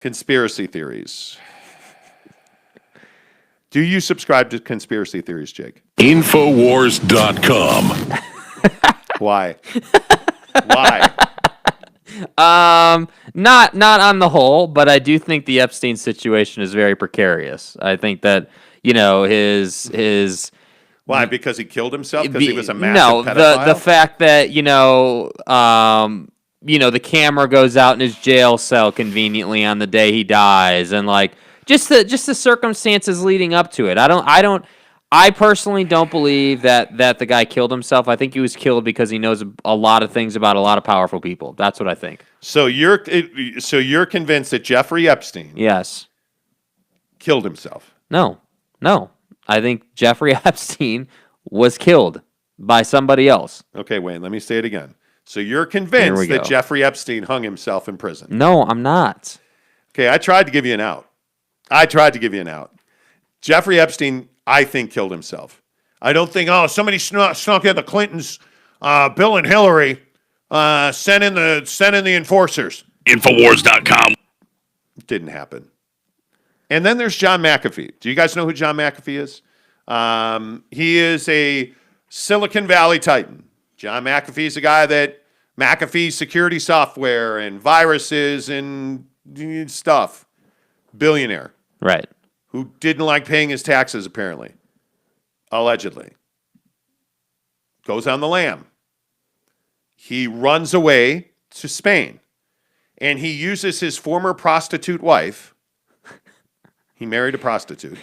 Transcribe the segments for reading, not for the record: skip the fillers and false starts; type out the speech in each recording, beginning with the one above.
Conspiracy theories. Do you subscribe to conspiracy theories, Jake? Infowars.com. Why? Why? Not on the whole, but I do think the Epstein situation is very precarious. I think that, his Why? Because he killed himself? Because he was a massive pedophile? the fact that, the camera goes out in his jail cell conveniently on the day he dies, and like just the circumstances leading up to it. I personally don't believe that the guy killed himself. I think he was killed because he knows a lot of things about a lot of powerful people. That's what I think. So you're convinced that Jeffrey Epstein killed himself? No. I think Jeffrey Epstein was killed by somebody else. Okay, Wayne, let me say it again. So you're convinced that Jeffrey Epstein hung himself in prison? No, I'm not. Okay, I tried to give you an out. Jeffrey Epstein, I think, killed himself. I don't think, somebody snuck in the Clintons, Bill and Hillary, sent in the enforcers. Infowars.com. Didn't happen. And then there's John McAfee. Do you guys know who John McAfee is? He is a Silicon Valley titan. John McAfee is a guy that McAfee security software and viruses and stuff. Billionaire. Right. Who didn't like paying his taxes, apparently. Allegedly. Goes on the lam. He runs away to Spain. And he uses his former prostitute wife. He married a prostitute.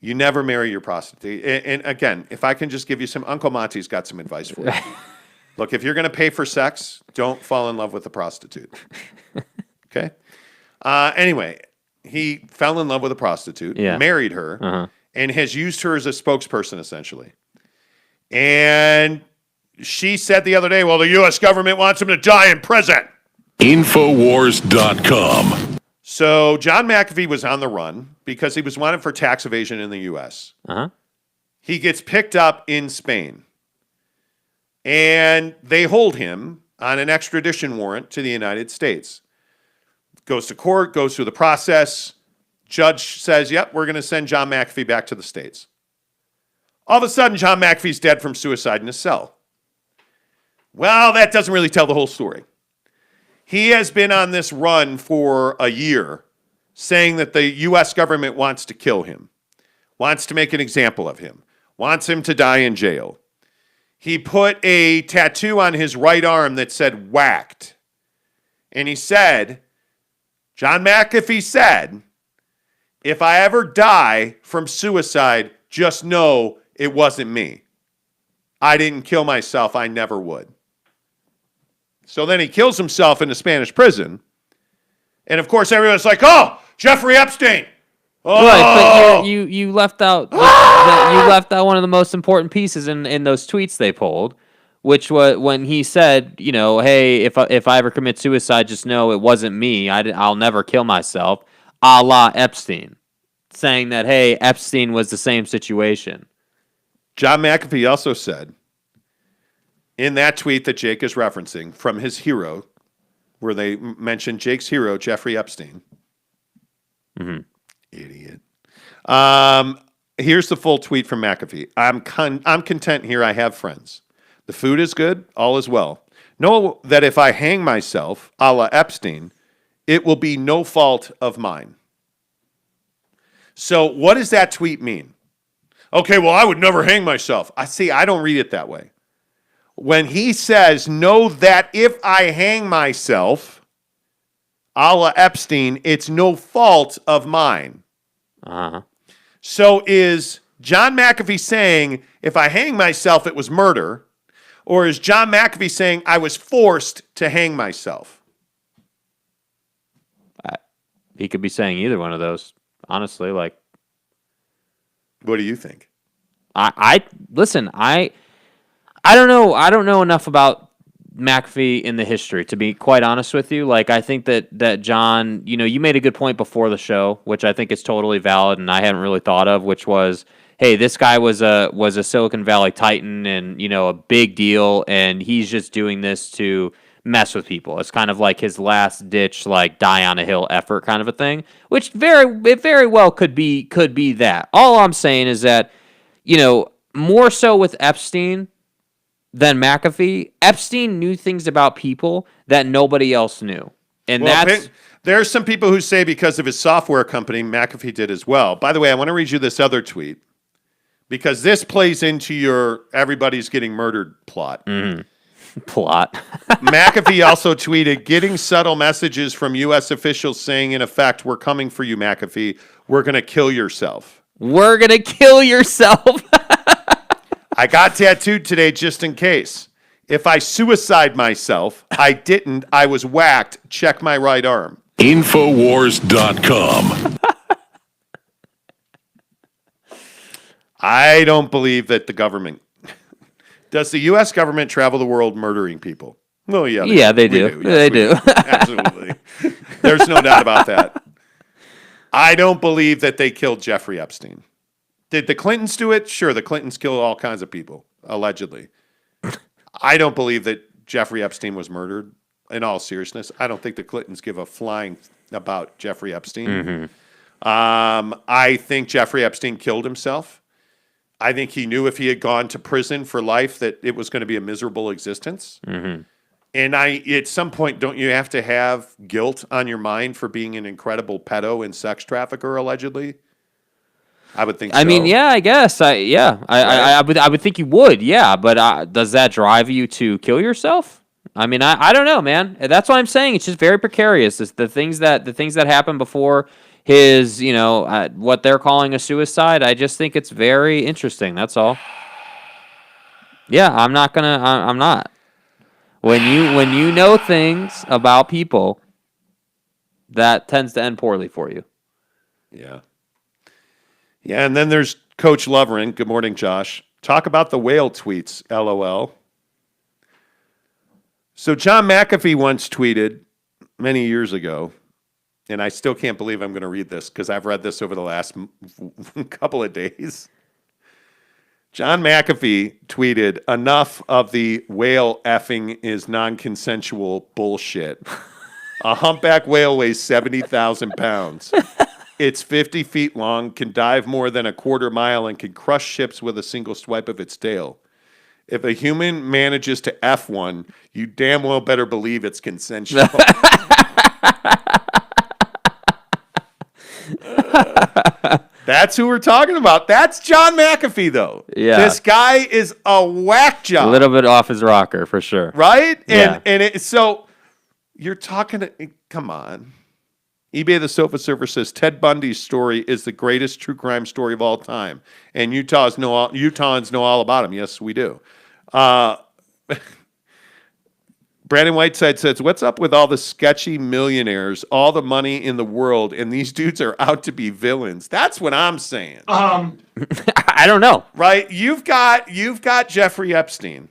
You never marry your prostitute. And again, if I can just give you some, Uncle Monty's got some advice for you. Look, if you're going to pay for sex, don't fall in love with a prostitute. Okay? Anyway, he fell in love with a prostitute, married her, and has used her as a spokesperson, essentially. And she said the other day, well, the U.S. government wants him to die in prison. Infowars.com. So John McAfee was on the run because he was wanted for tax evasion in the U.S. He gets picked up in Spain. And they hold him on an extradition warrant to the United States. Goes to court, goes through the process. Judge says, yep, we're going to send John McAfee back to the States. All of a sudden, John McAfee's dead from suicide in his cell. Well, that doesn't really tell the whole story. He has been on this run for a year, saying that the U.S. government wants to kill him, wants to make an example of him, wants him to die in jail. He put a tattoo on his right arm that said whacked. And he said, John McAfee said, if I ever die from suicide, just know it wasn't me. I didn't kill myself. I never would. So then he kills himself in a Spanish prison. And of course, everyone's like, oh, Jeffrey Epstein. Oh. Right, but you left out you left out one of the most important pieces in those tweets they pulled, which was when he said, hey, if I ever commit suicide, just know it wasn't me. I'll never kill myself, a la Epstein, saying that, hey, Epstein was the same situation. John McAfee also said, in that tweet that Jake is referencing from his hero, where they mentioned Jake's hero, Jeffrey Epstein. Idiot. Here's the full tweet from McAfee. I'm content here. I have friends. The food is good. All is well. Know that if I hang myself, a la Epstein, it will be no fault of mine. So what does that tweet mean? Okay, well, I would never hang myself. I don't read it that way. When he says, know that if I hang myself, a la Epstein, it's no fault of mine. So is John McAfee saying, if I hang myself, it was murder? Or is John McAfee saying, I was forced to hang myself? He could be saying either one of those, honestly. What do you think? Listen, I don't know. I don't know enough about McAfee in the history, to be quite honest with you. I think that John, you made a good point before the show, which I think is totally valid, and I hadn't really thought of, which was, hey, this guy was a Silicon Valley titan and, a big deal, and he's just doing this to mess with people. It's kind of like his last ditch, like die on a hill effort kind of a thing, which it very well could be that. All I'm saying is that, more so with Epstein than McAfee, Epstein knew things about people that nobody else knew. And there's some people who say because of his software company, McAfee did as well. By the way, I want to read you this other tweet because this plays into your everybody's getting murdered plot. Plot. McAfee also tweeted, getting subtle messages from U.S. officials saying, in effect, we're coming for you, McAfee. We're going to kill yourself. We're going to kill yourself. I got tattooed today just in case. If I suicide myself, I didn't. I was whacked. Check my right arm. Infowars.com. I don't believe that the government... Does the U.S. government travel the world murdering people? Well, yeah. They do. Yes, they do. Absolutely. There's no doubt about that. I don't believe that they killed Jeffrey Epstein. Did the Clintons do it? Sure, the Clintons killed all kinds of people, allegedly. I don't believe that Jeffrey Epstein was murdered, in all seriousness. I don't think the Clintons give a flying about Jeffrey Epstein. I think Jeffrey Epstein killed himself. I think he knew if he had gone to prison for life that it was going to be a miserable existence. And at some point, don't you have to have guilt on your mind for being an incredible pedo and sex trafficker, allegedly? I would think so. I mean, yeah, I guess. I would think you would, yeah. But does that drive you to kill yourself? I mean, I don't know, man. That's what I'm saying. It's just very precarious. It's the things that happen before his, what they're calling a suicide. I just think it's very interesting. That's all. Yeah, I'm not. When you know things about people, that tends to end poorly for you. Yeah. Yeah, and then there's Coach Loveren. Good morning, Josh. Talk about the whale tweets, LOL. So John McAfee once tweeted many years ago, and I still can't believe I'm going to read this because I've read this over the last couple of days. John McAfee tweeted, enough of the whale effing is non-consensual bullshit. A humpback whale weighs 70,000 pounds. It's 50 feet long, can dive more than a quarter mile, and can crush ships with a single swipe of its tail. If a human manages to F one, you damn well better believe it's consensual. That's who we're talking about. That's John McAfee, though. Yeah. This guy is a whack job. A little bit off his rocker, for sure. Right? Yeah. So you're talking, come on. eBay the Sofa Surfer says Ted Bundy's story is the greatest true crime story of all time. And Utahns know all about him. Yes, we do. Brandon Whiteside says, what's up with all the sketchy millionaires, all the money in the world, and these dudes are out to be villains? That's what I'm saying. I don't know. Right? You've got Jeffrey Epstein,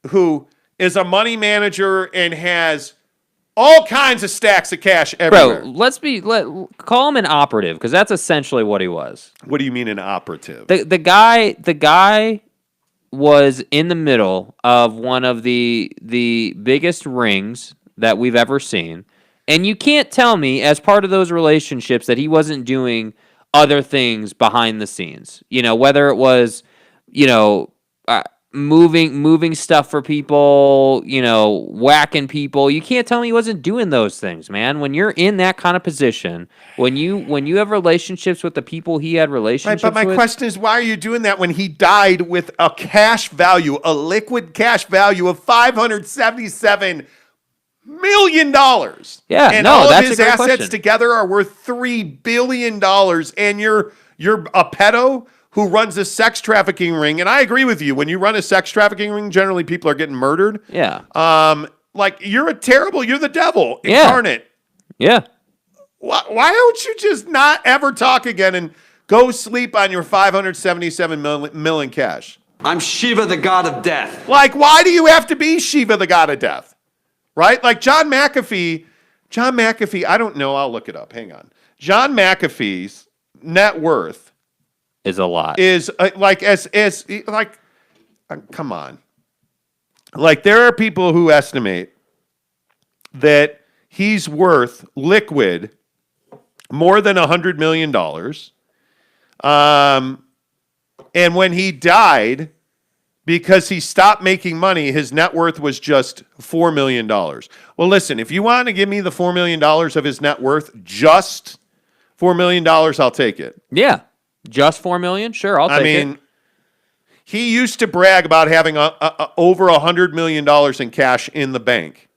who is a money manager and has all kinds of stacks of cash everywhere. Bro, call him an operative, because that's essentially what he was. What do you mean an operative? The guy was in the middle of one of the biggest rings that we've ever seen. And you can't tell me, as part of those relationships, that he wasn't doing other things behind the scenes. Whether it was, moving stuff for people, whacking people. You can't tell me he wasn't doing those things, man. When you're in that kind of position, when you have relationships with the people he had relationships with. Right, but my question is, why are you doing that when he died with a liquid cash value of $577 million? Yeah, and no, all that's of his a great assets question. together are worth $3 billion, and you're a pedo who runs a sex trafficking ring. And I agree with you. When you run a sex trafficking ring, generally people are getting murdered. Yeah. You're the devil incarnate. Yeah. Why don't you just not ever talk again and go sleep on your $577 million cash? I'm Shiva, the god of death. Why do you have to be Shiva, the god of death? Right? John McAfee, I don't know. I'll look it up. Hang on. John McAfee's net worth is a lot. Come on. There are people who estimate that he's worth liquid more than $100 million. And when he died, because he stopped making money, his net worth was just $4 million. Well, listen, if you want to give me the $4 million of his net worth, just $4 million, I'll take it. Yeah. Just $4 million? Sure, I'll take it. He used to brag about having over $100 million in cash in the bank.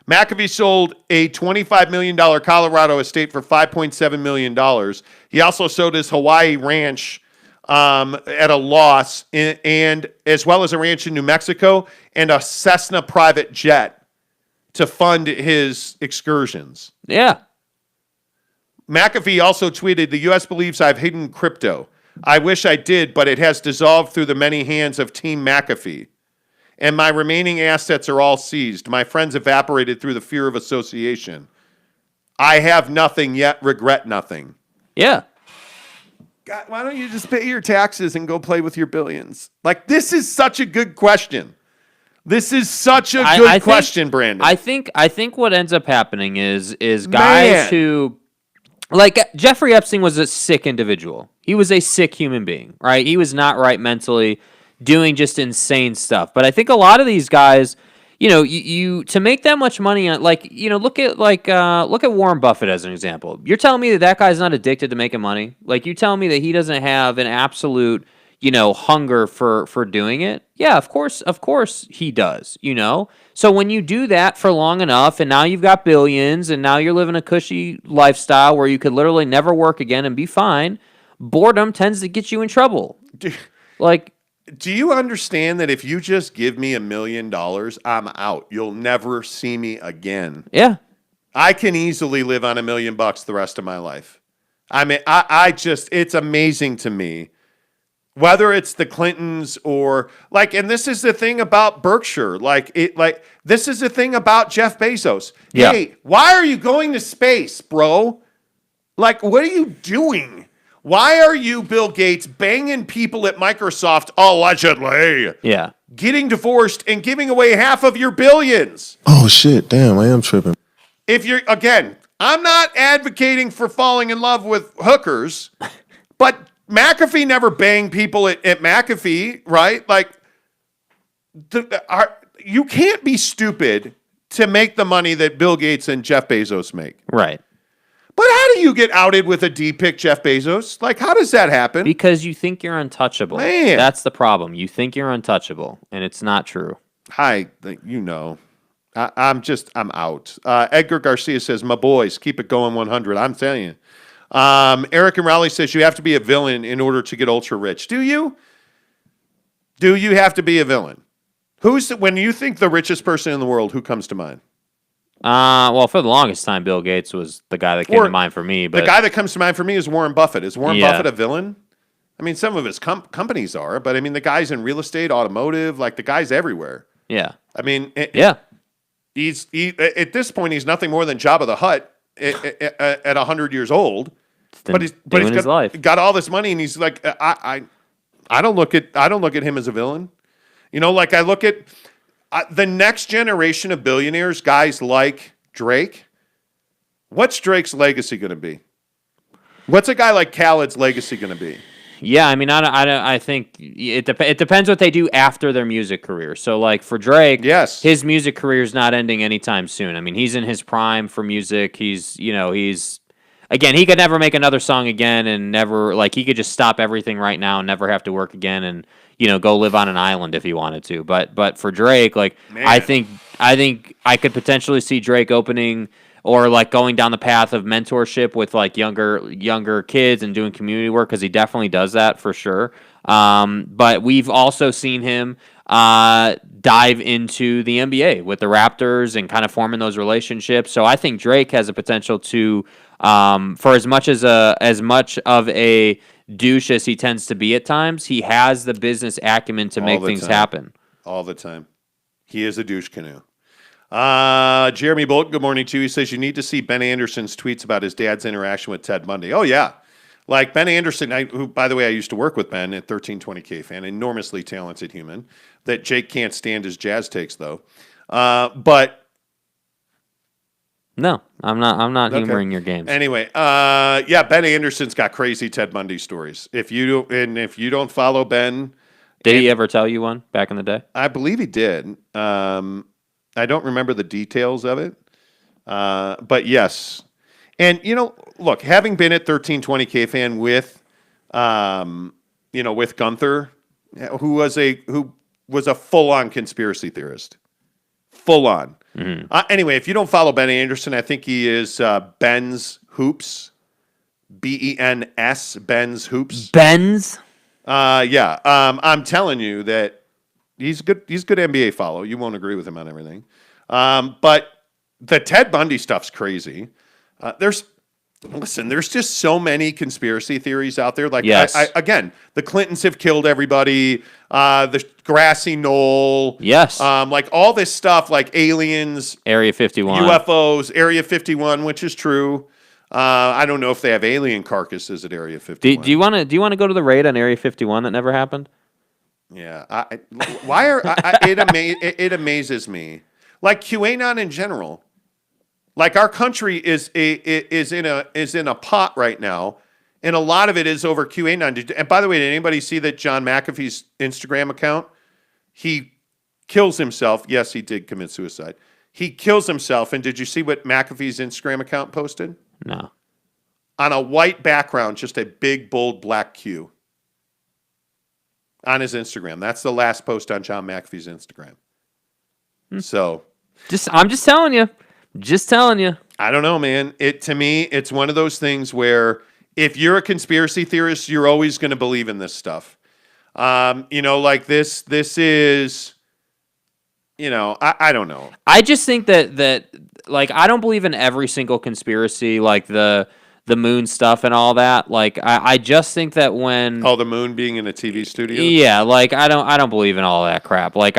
McAfee sold a $25 million Colorado estate for $5.7 million. He also sold his Hawaii ranch at a loss, and as well as a ranch in New Mexico and a Cessna private jet to fund his excursions. Yeah. McAfee also tweeted, "The U.S. believes I've hidden crypto. I wish I did, but it has dissolved through the many hands of Team McAfee. And my remaining assets are all seized. My friends evaporated through the fear of association. I have nothing yet, regret nothing." Yeah. God, why don't you just pay your taxes and go play with your billions? Like, this is such a good question. This is such a good question, Brandon. I think what ends up happening is guys who, like, Jeffrey Epstein was a sick individual. He was a sick human being, right? He was not right mentally, doing just insane stuff. But I think a lot of these guys, you know, you to make that much money on, like, you know, look at Warren Buffett as an example. You're telling me that guy's not addicted to making money? Like, you telling me that he doesn't have an absolute, you know, hunger for doing it? Yeah, of course he does, you know? So when you do that for long enough, and now you've got billions, and now you're living a cushy lifestyle where you could literally never work again and be fine, boredom tends to get you in trouble. Do you understand that if you just give me $1 million, I'm out? You'll never see me again. Yeah. I can easily live on $1 million the rest of my life. I mean, I just, it's amazing to me. Whether it's the Clintons or, like, and this is the thing about Berkshire, this is the thing about Jeff Bezos. Yeah. Hey, why are you going to space, bro? Like, what are you doing? Why are you, Bill Gates, banging people at Microsoft allegedly? Yeah. Getting divorced and giving away half of your billions? Oh, shit. Damn, I am tripping. If you're, again, I'm not advocating for falling in love with hookers, but McAfee never banged people at McAfee, right? Like, you can't be stupid to make the money that Bill Gates and Jeff Bezos make. Right. But how do you get outed with a D-pick Jeff Bezos? Like, how does that happen? Because you think you're untouchable. Man. That's the problem. You think you're untouchable, and it's not true. You know, I'm out. Edgar Garcia says, "My boys, keep it going 100. I'm telling you. Eric and Raleigh says, "You have to be a villain in order to get ultra rich." Do you? Do you have to be a villain? When you think the richest person in the world, who comes to mind? Well, for the longest time, Bill Gates was the guy that came to mind for me. But the guy that comes to mind for me is Warren Buffett. Is Warren Buffett a villain? I mean, some of his companies are, but I mean, the guy's in real estate, automotive, like the guy's everywhere. Yeah. I mean, he's at this point, he's nothing more than Jabba the Hutt at 100 years old. But he's got all this money, and he's like, I don't look at him as a villain. You know, like I look at the next generation of billionaires, guys like Drake. What's Drake's legacy going to be? What's a guy like Khaled's legacy going to be? Yeah, I mean, I think it depends what they do after their music career. So, like, for Drake, yes, his music career is not ending anytime soon. I mean, he's in his prime for music. Again, he could never make another song again, and never, like, he could just stop everything right now and never have to work again, and go live on an island if he wanted to. But for Drake, like, man. I think I could potentially see Drake opening or like going down the path of mentorship with like younger kids and doing community work, because he definitely does that for sure. But we've also seen him dive into the NBA with the Raptors and kind of forming those relationships. So I think Drake has a potential to, for as much of a douche as he tends to be at times, he has the business acumen to make things happen. All the time. He is a douche canoe. Jeremy Bolton, good morning to you. He says you need to see Ben Anderson's tweets about his dad's interaction with Ted Bundy. Oh, yeah. Like Ben Anderson, who, by the way, I used to work with Ben at 1320K fan, enormously talented human. That Jake can't stand his jazz takes, though. But No, I'm not. I'm not Okay. humoring your games. Anyway, yeah, Ben Anderson's got crazy Ted Bundy stories. If you don't follow Ben, Did he ever tell you one back in the day? I believe he did. I don't remember the details of it, but yes. And look, having been at 1320K fan with, with Gunther, who was a full on conspiracy theorist, full on. Anyway, if you don't follow Ben Anderson, I think he is Ben's Hoops, BENS, Ben's Hoops. Ben's. Yeah. I'm telling you that he's good. He's a good NBA follow. You won't agree with him on everything, but the Ted Bundy stuff's crazy. There's just so many conspiracy theories out there. Like, yes. Again, the Clintons have killed everybody. The grassy knoll. Yes. Like all this stuff, like aliens, Area 51. UFOs, Area 51, which is true. I don't know if they have alien carcasses at Area 51. Do you want to go to the raid on Area 51 that never happened? Yeah. It amazes me. Like QAnon in general. Like our country is in a pot right now, and a lot of it is over QAnon. And by the way, did anybody see that John McAfee's Instagram account? He kills himself. Yes, he did commit suicide. He kills himself. And did you see what McAfee's Instagram account posted? No. On a white background, just a big, bold black Q on his Instagram. That's the last post on John McAfee's Instagram. So, I'm just telling you. Just telling you. I don't know, man. To me, it's one of those things where if you're a conspiracy theorist, you're always going to believe in this stuff. Like this is, I don't know. I just think that like I don't believe in every single conspiracy, like the moon stuff and all that. Like I just think that when the moon being in a TV studio. Yeah, like I don't believe in all that crap. Like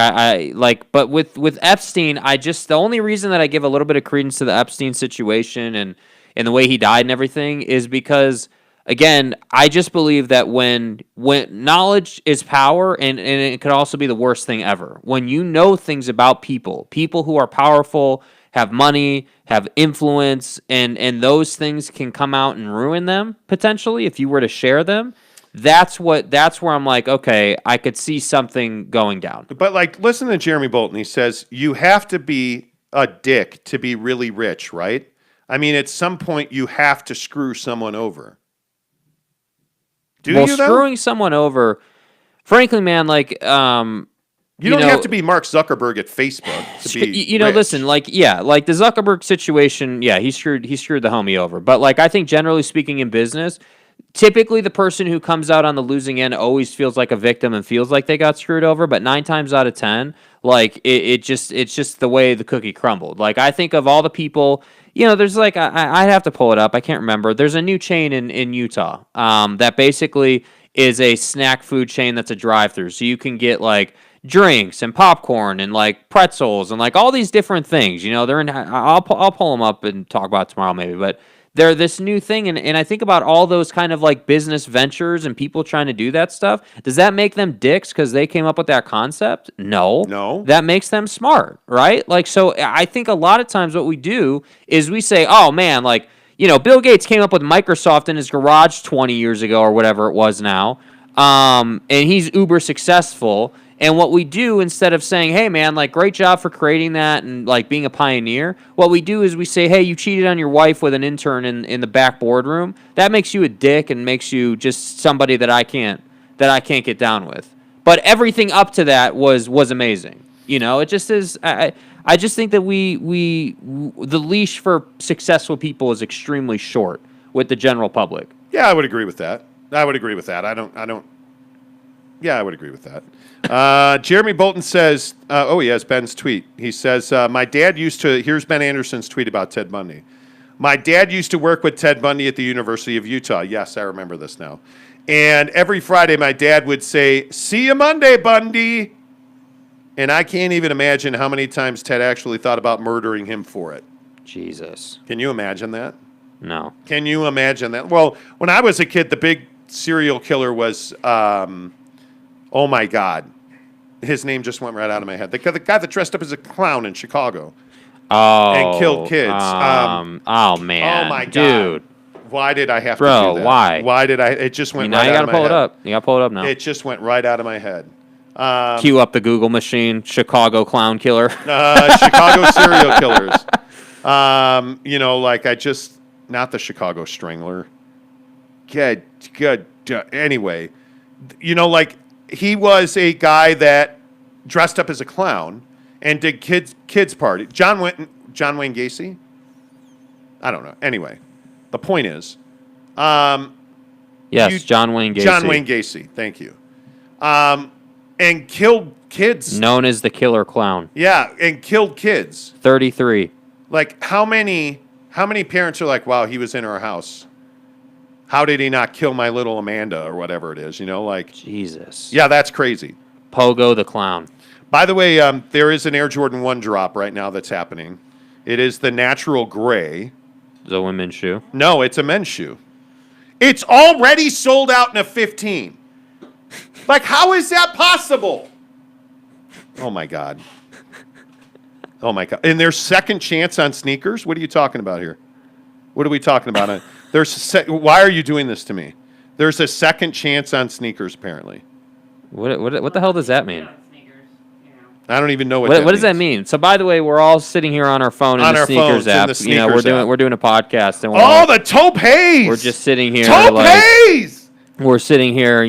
but with Epstein, the only reason that I give a little bit of credence to the Epstein situation and the way he died and everything is because again, I just believe that when knowledge is power and it could also be the worst thing ever. When you know things about people who are powerful, have money, have influence, and those things can come out and ruin them potentially if you were to share them. That's where I'm like, okay, I could see something going down. But like, listen to Jeremy Bolton. He says you have to be a dick to be really rich, right? I mean, at some point you have to screw someone over. Screwing someone over, frankly, man, like You don't have to be Mark Zuckerberg at Facebook to be rich. Listen, like the Zuckerberg situation, yeah, he screwed the homie over. But like I think generally speaking in business, typically the person who comes out on the losing end always feels like a victim and feels like they got screwed over, but 9 times out of 10, like it's just the way the cookie crumbled. Like I think of all the people, there's like I'd have to pull it up. I can't remember. There's a new chain in Utah that basically is a snack food chain that's a drive-through. So you can get like drinks and popcorn and like pretzels and like all these different things. They're in. I'll pull them up and talk about it tomorrow maybe, but they're this new thing, and I think about all those kind of like business ventures and people trying to do that stuff. Does that make them dicks because they came up with that concept? No. That makes them smart, right? Like, so I think a lot of times what we do is we say, oh man, like, Bill Gates came up with Microsoft in his garage 20 years ago or whatever it was now, and he's uber successful. And what we do, instead of saying, hey, man, like, great job for creating that and, like, being a pioneer, what we do is we say, hey, you cheated on your wife with an intern in the back boardroom. That makes you a dick and makes you just somebody that I can't get down with. But everything up to that was amazing. It just is. I just think that the leash for successful people is extremely short with the general public. Yeah, I would agree with that. I would agree with that. Yeah, I would agree with that. Jeremy Bolton says, he has Ben's tweet. He says, my dad here's Ben Anderson's tweet about Ted Bundy. My dad used to work with Ted Bundy at the University of Utah. Yes, I remember this now. And every Friday, my dad would say, see you Monday, Bundy. And I can't even imagine how many times Ted actually thought about murdering him for it. Jesus. Can you imagine that? No. Can you imagine that? Well, when I was a kid, the big serial killer was... oh my God. His name just went right out of my head. The guy that dressed up as a clown in Chicago. and killed kids. Oh man. Oh my god, dude. Why did I have to Bro, do that? why? Why did I? It just went Now right you out gotta of my pull head. it up. You gotta pull it up now. It just went right out of my head. Cue up the Google machine. Chicago clown killer. Chicago serial killers. Like not the Chicago Strangler. Good. Anyway, like he was a guy that dressed up as a clown and did kids party. John Wayne Gacy? I don't know. Anyway, the point is, Yes, John Wayne Gacy. John Wayne Gacy. Thank you. And killed kids. Known as the killer clown. Yeah, and killed kids. 33. Like how many parents are like, wow, he was in our house. How did he not kill my little Amanda or whatever it is? Like Jesus. yeah, that's crazy. Pogo the clown. By the way, there is an Air Jordan 1 drop right now that's happening. It is the natural gray. The women's shoe. No, it's a men's shoe. It's already sold out in a 15. Like, how is that possible? Oh my God. Oh my God. And there's second chance on sneakers? What are you talking about here? What are we talking about? Why are you doing this to me? There's a second chance on sneakers, apparently. What the hell does that mean? I don't even know what does that mean? So, by the way, we're all sitting here on our phone in the sneakers app. We're doing a podcast, and the topeys. We're just sitting here. Topeys. We're sitting here,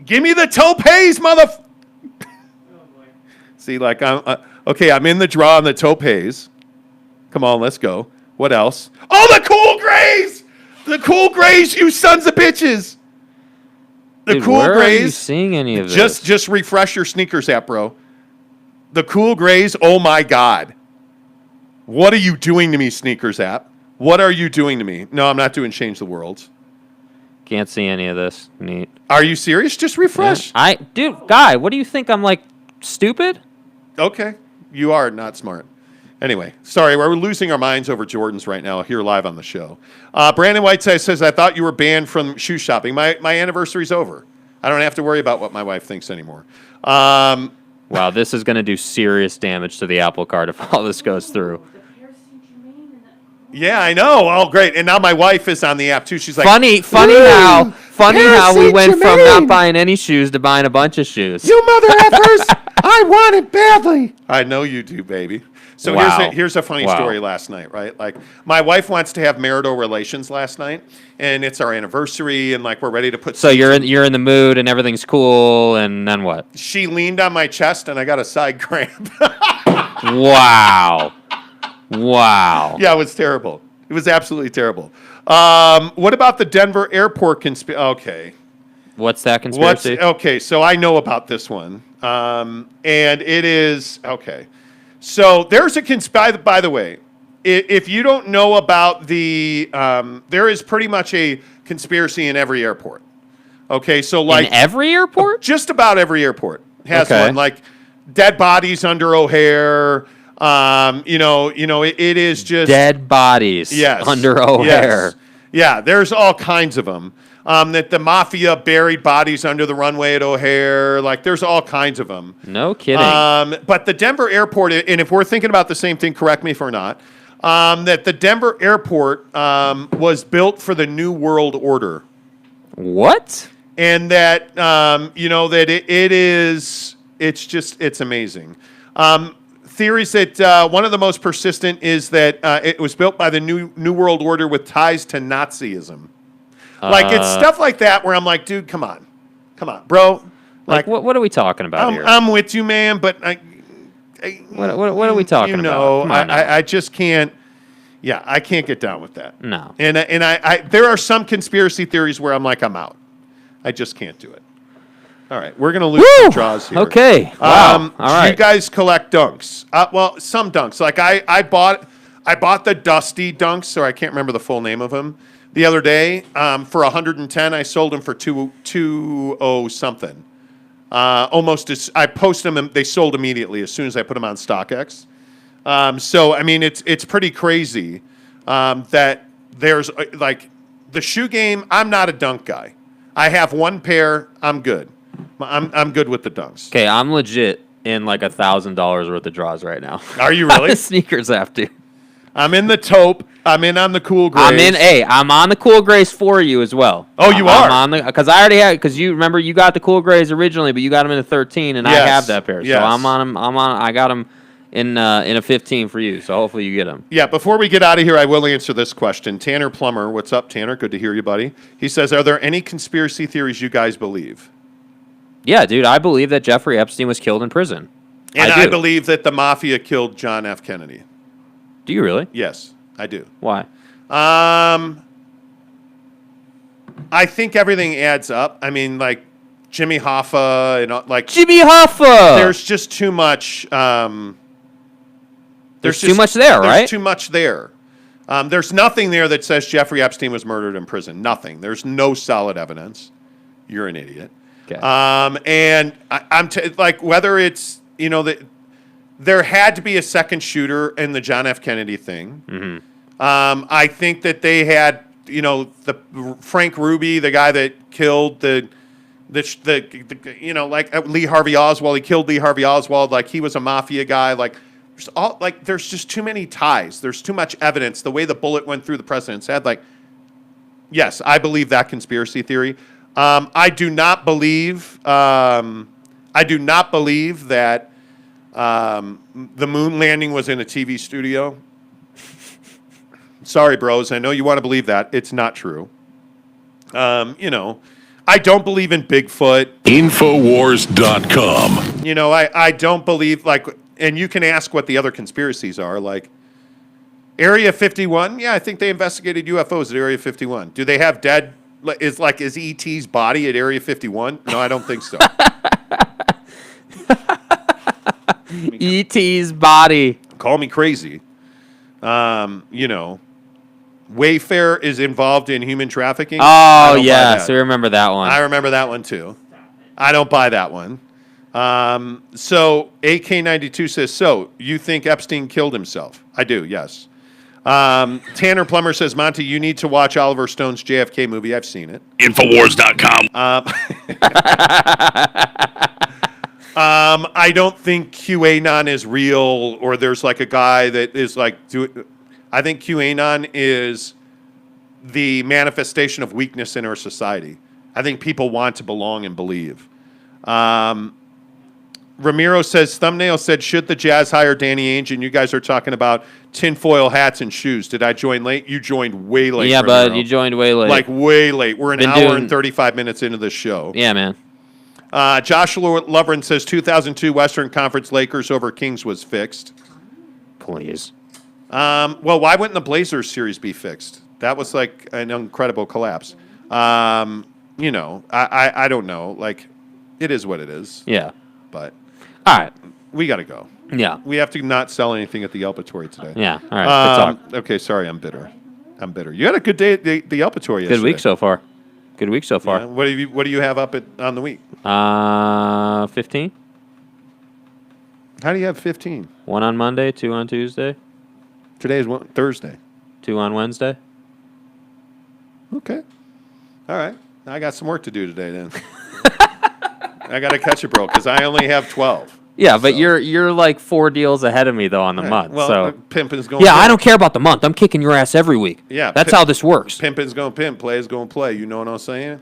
Give me the topeys, mother. See, like I'm in the draw on the topeys. Come on, let's go. What else? Oh, the cool grays! The cool grays, you sons of bitches! The Dude, cool where grays. Are you seeing any of this? Just refresh your sneakers app, bro. The cool grays. Oh my God! What are you doing to me, sneakers app? What are you doing to me? No, I'm not doing change the world. Can't see any of this. Neat. Are you serious? Just refresh. Yeah. Dude, guy, what do you think? I'm like stupid? Okay, you are not smart. Anyway, sorry, we're losing our minds over Jordans right now here live on the show. Brandon Whiteside says, I thought you were banned from shoe shopping. My anniversary's over. I don't have to worry about what my wife thinks anymore. Wow, this is going to do serious damage to the Apple Card if all this goes through. Yeah, I know. Oh, great. And now my wife is on the app, too. She's like, funny how we went from not buying any shoes to buying a bunch of shoes. You mother effers! I want it badly. I know you do, baby. So Wow. here's a funny story last night, right? Like, my wife wants to have marital relations last night, and it's our anniversary, and like we're ready to put. So you're in the mood, and everything's cool, and then what? She leaned on my chest, and I got a side cramp. Wow. Yeah, it was terrible. It was absolutely terrible. What about the Denver airport conspiracy? Okay. What's that conspiracy? Okay, so I know about this one, and it is okay. So there's a conspiracy. By the way, if you don't know about there is pretty much a conspiracy in every airport. Okay, so like in every airport, just about every airport has Okay. one. Like dead bodies under O'Hare. It is just dead bodies under O'Hare. Yes. Yeah, there's all kinds of them. That the mafia buried bodies under the runway at O'Hare. Like, there's all kinds of them. No kidding. But the Denver airport, and if we're thinking about the same thing, correct me if we're not, that the Denver airport was built for the New World Order. What? And that, it's amazing. Theories that one of the most persistent is that it was built by the New World Order with ties to Nazism. Like, it's stuff like that where I'm like, dude, come on, bro. Like what are we talking about here? I'm with you, man, but what are we talking about? Come on now. I just can't. Yeah, I can't get down with that. No. And I there are some conspiracy theories where I'm like, I'm out. I just can't do it. All right, we're gonna lose some draws here. Okay. Wow. All right. You guys collect dunks. Well, some dunks. Like I bought the Dusty dunks, or I can't remember the full name of them, the other day for 110. I sold them for 220 something. Almost. I posted them and they sold immediately as soon as I put them on StockX. So I mean, it's pretty crazy that there's like the shoe game. I'm not a dunk guy. I have one pair. I'm good. I'm good with the dunks. Okay, I'm legit. in like $1,000 worth of draws right now. Are you really? The sneakers app, dude. I'm in the taupe. I'm in on the cool grays. I'm on the cool grays for you as well. Oh, you are? I'm on the because I already had because you remember you got the cool grays originally, but you got them in a 13, and I Yes, have that pair. yes. So I'm on them. I got them in a 15 for you. So hopefully you get them. Yeah, before we get out of here, I will answer this question. Tanner Plummer, what's up, Tanner? Good to hear you, buddy. He says, are there any conspiracy theories you guys believe? Yeah, dude, I believe that Jeffrey Epstein was killed in prison. And I I do. believe that the mafia killed John F. Kennedy. Do you really? Yes, I do. Why? I think everything adds up. I mean, like Jimmy Hoffa and like Jimmy Hoffa. there's just too much. There's too much there, right? There's too much there. There's nothing there that says Jeffrey Epstein was murdered in prison. Nothing. There's no solid evidence. You're an idiot. Okay. And I'm like whether it's that there had to be a second shooter in the John F. Kennedy thing. Mm-hmm. I think that they had the Frank Ruby, the guy that killed the like Lee Harvey Oswald. He killed Lee Harvey Oswald. Like he was a mafia guy. Like there's just too many ties. There's too much evidence. The way the bullet went through the president's head. Like, yes, I believe that conspiracy theory. I do not believe. I do not believe that the moon landing was in a TV studio. Sorry, bros. I know you want to believe that. It's not true. I don't believe in Bigfoot. Infowars.com. I don't believe, and you can ask what the other conspiracies are, like Area 51. Yeah, I think they investigated UFOs at Area 51. Do they have dead, is E.T.'s body at Area 51? No, I don't think so. E.T.'s body. Call me crazy. Wayfair is involved in human trafficking. I Oh, don't buy yes. that. I remember that one. I remember that one too. I don't buy that one. So AK92 says, so you think Epstein killed himself? I do, yes. Tanner Plummer says, Monty, you need to watch Oliver Stone's JFK movie. I've seen it. Infowars.com. I don't think QAnon is real, or there's like a guy that is like I think QAnon is the manifestation of weakness in our society. I think people want to belong and believe. Ramiro says, thumbnail said, should the Jazz hire Danny Ainge? And you guys are talking about tinfoil hats and shoes. Did I join late? You joined way late. Yeah, Ramiro. bud, you joined way late. Like way late. We're an Been hour doing- and 35 minutes into the show. Yeah, man. Joshua Lovren says 2002 Western Conference Lakers over Kings was fixed. Please. Well, why wouldn't the Blazers series be fixed? That was like an incredible collapse. I don't know. Like, it is what it is. Yeah. But All right. we got to go. Yeah. We have to not sell anything at the Yelpatory today. Yeah. All right. Good talk. Okay, sorry, I'm bitter. You had a good day at the Yelpatory yesterday. Good week so far. Good week so far. Yeah. What do you have up on the week? 15. How do you have 15? 1 on Monday, 2 on Tuesday, Today is Thursday. 2 on Wednesday. Okay. All right. I got some work to do today then. I got to catch it, bro, because I only have 12. Yeah, but you're like 4 deals ahead of me though on the All right. month. Well, so pimpin's going. yeah, pimp. I don't care about the month. I'm kicking your ass every week. Yeah, that's how this works. Pimpin's going to pimp. Play's going to play. You know what I'm saying?